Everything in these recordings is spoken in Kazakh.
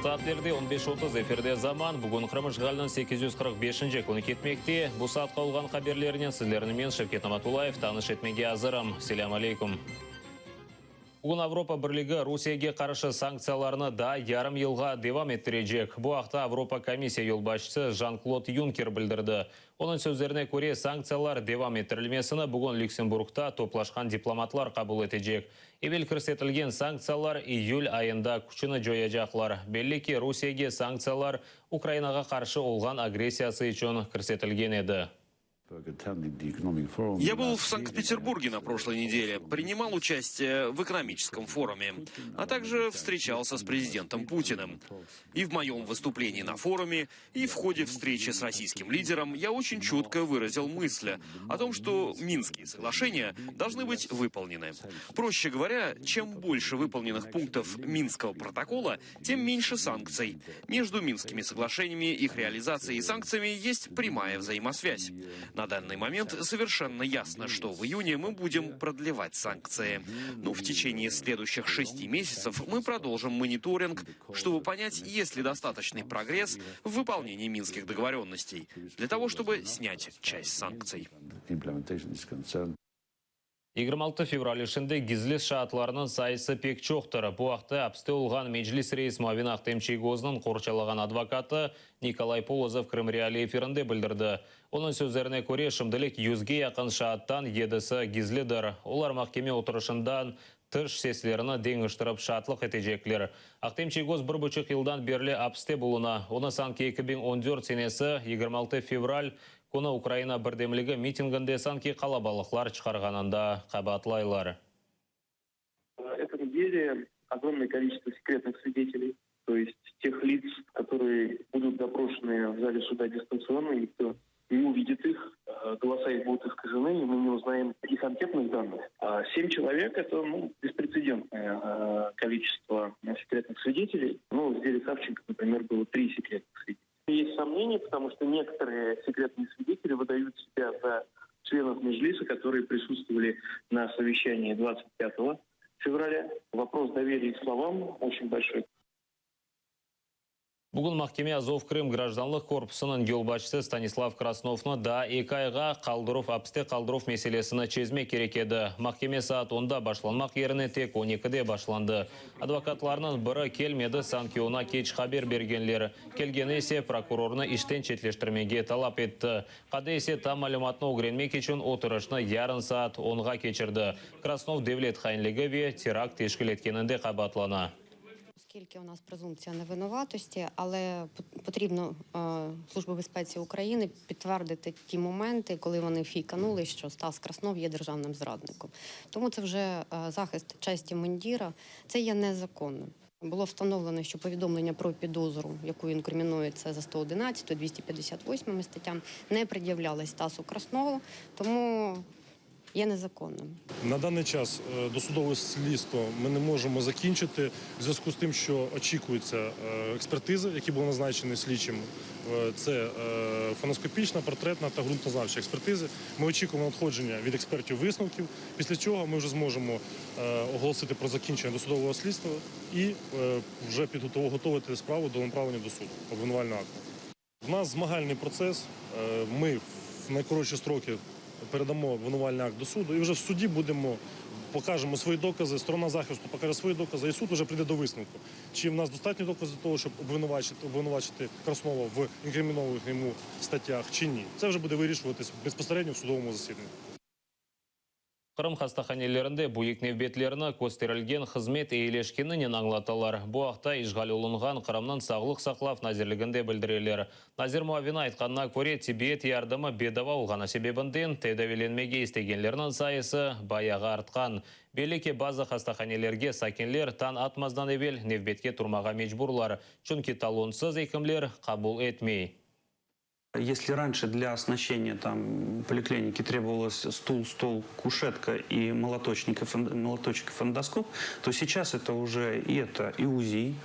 Saatlerde 15:30 efirde zaman. Bugun Qrimishg'alning 845 kuni ketmekte. Bu saatga olgan haberlerden sizlerni men Shavkat Amatulayev tanish etmege hazırım. Selamun aleykum. Bugun Avropa Birligi Rossiyaga qarshi sanksiyalarni da yarım yılga devam ettirecek. Bu haqda Avropa Komissiya yo'lboshchisi Jean-Claude Juncker bildirdi. Onun sözlerine göre sanksiyalar devam ettirilmesini bugun Lüksemburgda to'plashgan diplomatlar qabul etecek. Evvel ko'rsatilgan sanksiyalar iyul ayında kuchini joyacaklar. Belliki Rossiyaga sanksiyalar Ukrainaga qarshi olgan agressiyasi uchun ko'rsatilgan edi. Я был в Санкт-Петербурге на прошлой неделе, принимал участие в экономическом форуме, а также встречался с президентом Путиным. И в моем выступлении на форуме, и в ходе встречи с российским лидером я очень четко выразил мысль о том, что Минские соглашения должны быть выполнены. Проще говоря, чем больше выполненных пунктов Минского протокола, тем меньше санкций. Между Минскими соглашениями, их реализацией и санкциями есть прямая взаимосвязь. На данный момент совершенно ясно, что в июне мы будем продлевать санкции. Но в течение следующих 6 месяцев мы продолжим мониторинг, чтобы понять, есть ли достаточный прогресс в выполнении минских договоренностей, для того, чтобы снять часть санкций. 26 fevral ішінде гизлес шаатларының сайысы пек чоқтыры. Бұл ақта апсты олған Меджлис рейс Мавин Ақтемчегозының қорчалаған адвокаты Николай Полозов Крым Реали эфирінде білдірді. Оның сөздеріне көре шымдылық 100-ге яқын шааттан едісі гизледір. Олар махкеме отырышындан тыш сеслеріні деңіштіріп шатлық етежеклер. Ақтемчегоз 1,5 жылдан берлі апсты болуына. Оны санки 2014 сенесі 26 февраль Күні Украина бірдемлігі митингінде санки қалабалықлар шығарғанында қабатлайлар. В этом деле огромное количество секретных свидетелей, то есть тех лиц, которые будут допрошены в зале суда дистанционно, никто не увидит их, голоса их будут искажены, и мы не узнаем их анкетных данных. 7 человек – это беспрецедентное количество секретных свидетелей. В деле Савченко, например, было 3 секретных свидетеля. Есть сомнения, потому что некоторые секретные свидетели выдают себя за членов Меджлиса, которые присутствовали на совещании 25 февраля. Вопрос доверия их словам очень большой. Бүгін махкеме Азов Крым гражданлық корпусының жолбашчысы Станислав Красновны да 2 айға апсты қалдыров меселесіні чезме керек еді. Махкеме саат 10-да башланмақ еріне тек 12-де башланды. Адвокатларының бірі келмеді санкиона кеч хабер бергенлері. Келгені есе прокурорны іштен четлештірмеге талап етті. Қады есе там малюматны угренмек үшін отырышны ярын саат 10-ға кечірді. Краснов Девлет Хайнлегове теракт тешкіл еткенінде қабатлана. Оскільки у нас презумпція невинуватості, але потрібно Службі безпеці України підтвердити ті моменти, коли вони фійканули, що Стас Краснов є державним зрадником. Тому це вже захист честі мундіра, це є незаконним. Було встановлено, що повідомлення про підозру, яку інкримінується за 111, 258 статтям, не пред'являлось Стасу Краснову, тому є незаконним. На даний час досудове слідство ми не можемо закінчити в зв'язку з тим, що очікуються експертизи, які були назначені слідчим. Це фоноскопічна, портретна та ґрунтознавча експертизи. Ми очікуємо надходження від експертів висновків, після чого ми вже зможемо оголосити про закінчення досудового слідства і вже готувати справу до направлення до суду, обвинувального акту. У нас змагальний процес, ми в найкоротші строки передамо обвинувальний акт до суду і вже в суді покажемо свої докази, сторона захисту покаже свої докази, і суд вже прийде до висновку. Чи в нас достатньо доказів для того, щоб обвинувачити Краснова в інкримінованих йому статтях, чи ні. Це вже буде вирішуватись безпосередньо в судовому засіданні. Қырым хастаханелерінде бұйық невбетлеріні көстерілген қызмет ейлешкенінен аңлаталар. Бұл ақта ишғал олынған Қырымның сағылық сақлав назирлігінде білдірелер. Назир Муавин айтқанына көре Тибет ярдымы бедава олғаны себебінден тәдәвеленмеге істегенлерінің сайысы баяға артқан. Белеке базы хастаханелерге сакенлер тан атмаздан евел невбетке тұрмаға мечбурлар. Чүнки талонсыз екімлер қабыл етмей. Если раньше для оснащения поликлиники требовалось стул, кушетка и молоточек и эндоскоп, то сейчас это уже и УЗИ,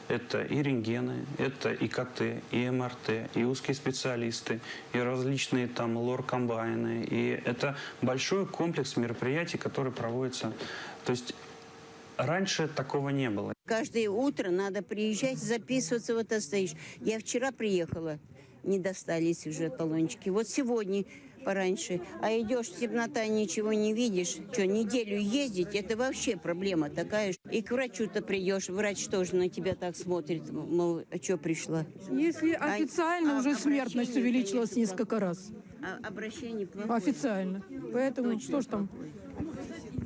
это и рентгены, это и КТ, и МРТ, и узкие специалисты, и различные лор-комбайны. И это большой комплекс мероприятий, который проводится. То есть раньше такого не было. Каждое утро надо приезжать, записываться, вот стоишь. Я вчера приехала, не достались уже талончики. Вот сегодня пораньше. А идешь, темнота, ничего не видишь. Что, неделю ездить, это вообще проблема такая. И к врачу-то придешь, врач тоже на тебя так смотрит, мол, а что пришла? Если официально уже смертность обращение, увеличилась конечно, несколько раз. Обращение плохое. Официально. Поэтому Точно что ж там? плохое.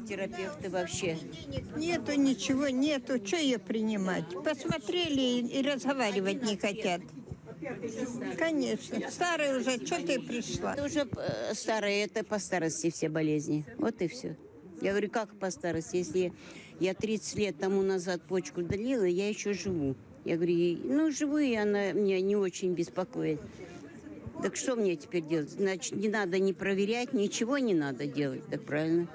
Терапевты вообще. Нету ничего, нету. Что ее принимать? Посмотрели и разговаривать не хотят. Конечно. Старая уже, что ты пришла? Это уже старые, это по старости все болезни. Вот и все. Я говорю, как по старости? Если я 30 лет тому назад почку удалила, я еще живу. Я говорю, ну живу, и она меня не очень беспокоит. Так что мне теперь делать? Значит, не надо не проверять, ничего не надо делать. Так правильно?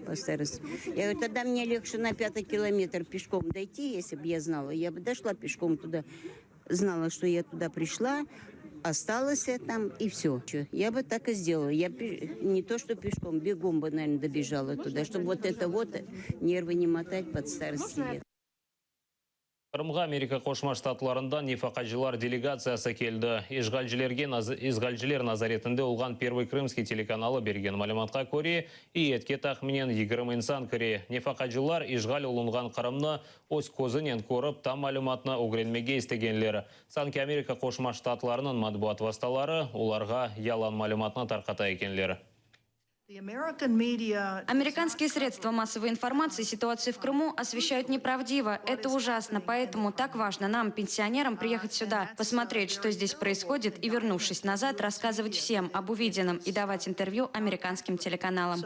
По старости. Я говорю, тогда мне легче на 5-й километр пешком дойти, если бы я знала. Я бы дошла пешком туда, знала, что я туда пришла, осталась я там, и все. Я бы так и сделала. Я не то, что пешком, бегом бы, наверное, добежала туда, чтобы вот это вот нервы не мотать под старость лет. Қырымға Америка Қошма Штатларынан нефақачылар делегациясы келді. Изғалжілер назаретінде олған Первый Крымский телеканалы берген мәліметқа көре, иетке тақмінен 20 инсан кіре. Нефақачылар изғал олынған Қырымны өз көзінен көріп, там мәліметні өгренмеге істегенлері. Санки Америка Қошма Штатларының матбуат васталары оларға ялан мәліметні тарқата екенлері. Американские средства массовой информации ситуацию в Крыму освещают неправдиво. Это ужасно, поэтому так важно нам, пенсионерам, приехать сюда, посмотреть, что здесь происходит, и, вернувшись назад, рассказывать всем об увиденном и давать интервью американским телеканалам.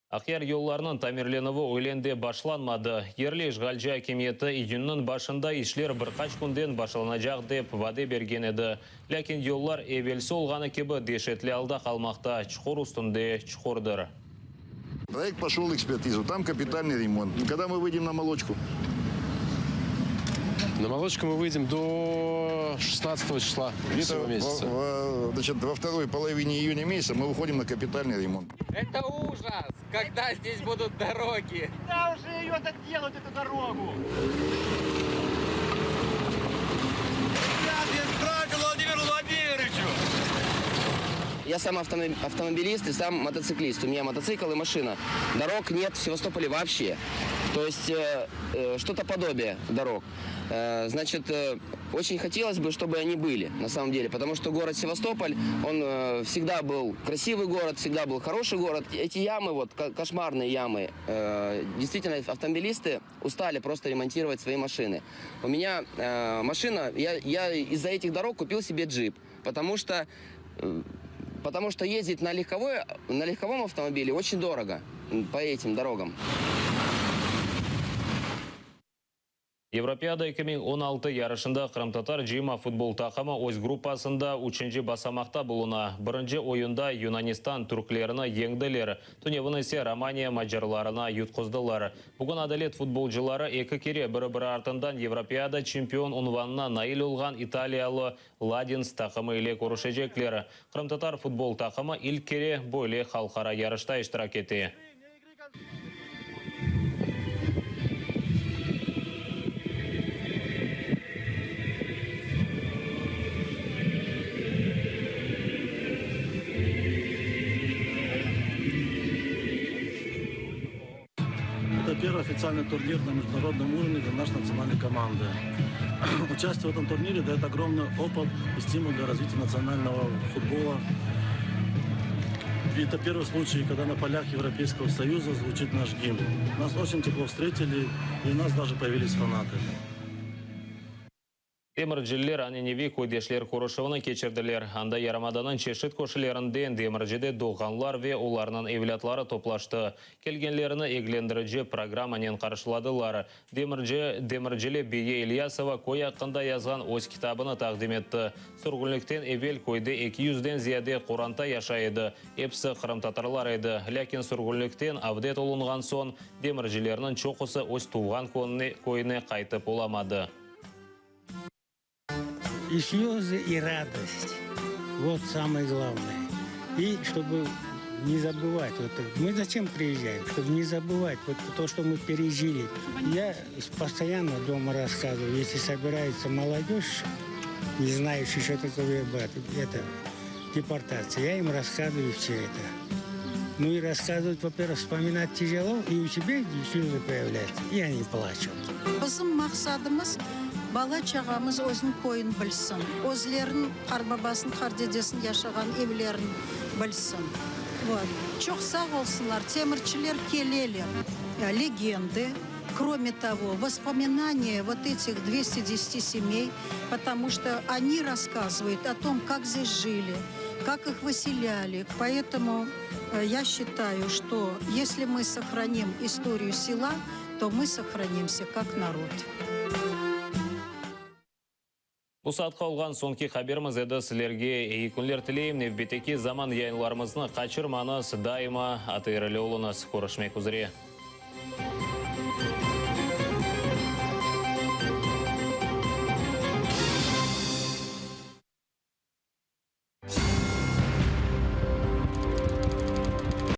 Ақер елларының тамирленуі ойленде башланмады. Ерлі жғалжы әкеметі июнның башында ишлер бірқач күнден башланacak деп ваде берген еді. Ләкин еллар евелсі олғаны кебі дешетлі алда қалмақта чұқыр үстінде чұқырдыр. Проект пошел экспертизу, там капитальный ремонт. Когда мы выйдем на молочку? На молочку мы выйдем до 16 числа этого месяца. Значит, во второй половине июня месяца мы выходим на капитальный ремонт. Это ужас, когда здесь будут дороги. Когда уже ее доделают, эту дорогу? Владимиру Владимировичу! Я сам автомобилист и сам мотоциклист. У меня мотоцикл и машина. Дорог нет в Севастополе вообще. То есть что-то подобие дорог. Значит, очень хотелось бы, чтобы они были, на самом деле. Потому что город Севастополь, он всегда был красивый город, всегда был хороший город. Эти ямы, вот кошмарные ямы, действительно, автомобилисты устали просто ремонтировать свои машины. У меня машина, я из-за этих дорог купил себе джип. Потому что ездить на легковом автомобиле очень дорого по этим дорогам. Европеада 2016 ярышында Қырым-татар жима футбол тақымы өз группасында 3-ші басамақта болуна. Бірінші ойында Юнанистан түрклеріні еңділер. Түневінесе Романия мажарларына ютқыздылар. Бүгін Адалет футболжылары екі кере бірі-бірі артындан Европеада чемпион унванына наил олған Италиялы Ладинс тақымы иле көрішежеклері. Қырым-татар футбол тақымы ил кере бойле халқара ярышта иштирак етті. Это первый официальный турнир на международном уровне для нашей национальной команды. Участие в этом турнире дает огромный опыт и стимул для развития национального футбола. И это первый случай, когда на полях Европейского Союза звучит наш гимн. Нас очень тепло встретили, и у нас даже появились фанаты. Демірджилер аненеви көйдешлер құрышывыны кечірділер. Анда ярамаданын чешіт көшілерінден демірджеде доғанлар ве оларының евлятлары топлашты. Келгенлеріні еглендіріджі программанен қаршыладылар. Демірджиле Бие Ильясова көй ақында язған өз китабыны тақдим етті. Сұрғынліктен евел көйде 200-ден зияде Құранта яшайды. Епсі қырым-татарлар еді. Ләкин сұрғынліктен авдет олынған сон демірджилерінің чоқысы өз туған көйіне қайтып оламады. И слезы, и радость. Вот самое главное. И чтобы не забывать. Вот, мы зачем приезжаем? Чтобы не забывать вот то, что мы пережили. Я постоянно дома рассказываю, если собирается молодежь, не знающая, что такое это депортация, я им рассказываю все это. Ну и рассказывать, во-первых, вспоминать тяжело, и у себя слезы появляются, и они плачут. Bizim maqsadımız bala çağamız özün koyun bilsin. Özlerin qarbabasın, qardedesin yaşagan evlerin bilsin. Вот. Çok sağ olsunlar. Темірчілер келелер. Легенды. Кроме того, воспоминания вот этих 210 семей, потому что они рассказывают о том, как здесь жили, как их выселяли. Поэтому я считаю, что если мы сохраним историю села, то мы сохранимся как народ. Бұл саатқа olған соңки хаберіміз еді сілерге күнлер тілейім. Невбетеки заман яйынларымызны қачырманыз, дайыма атырылы олыңыз. Көрішмек үзіре.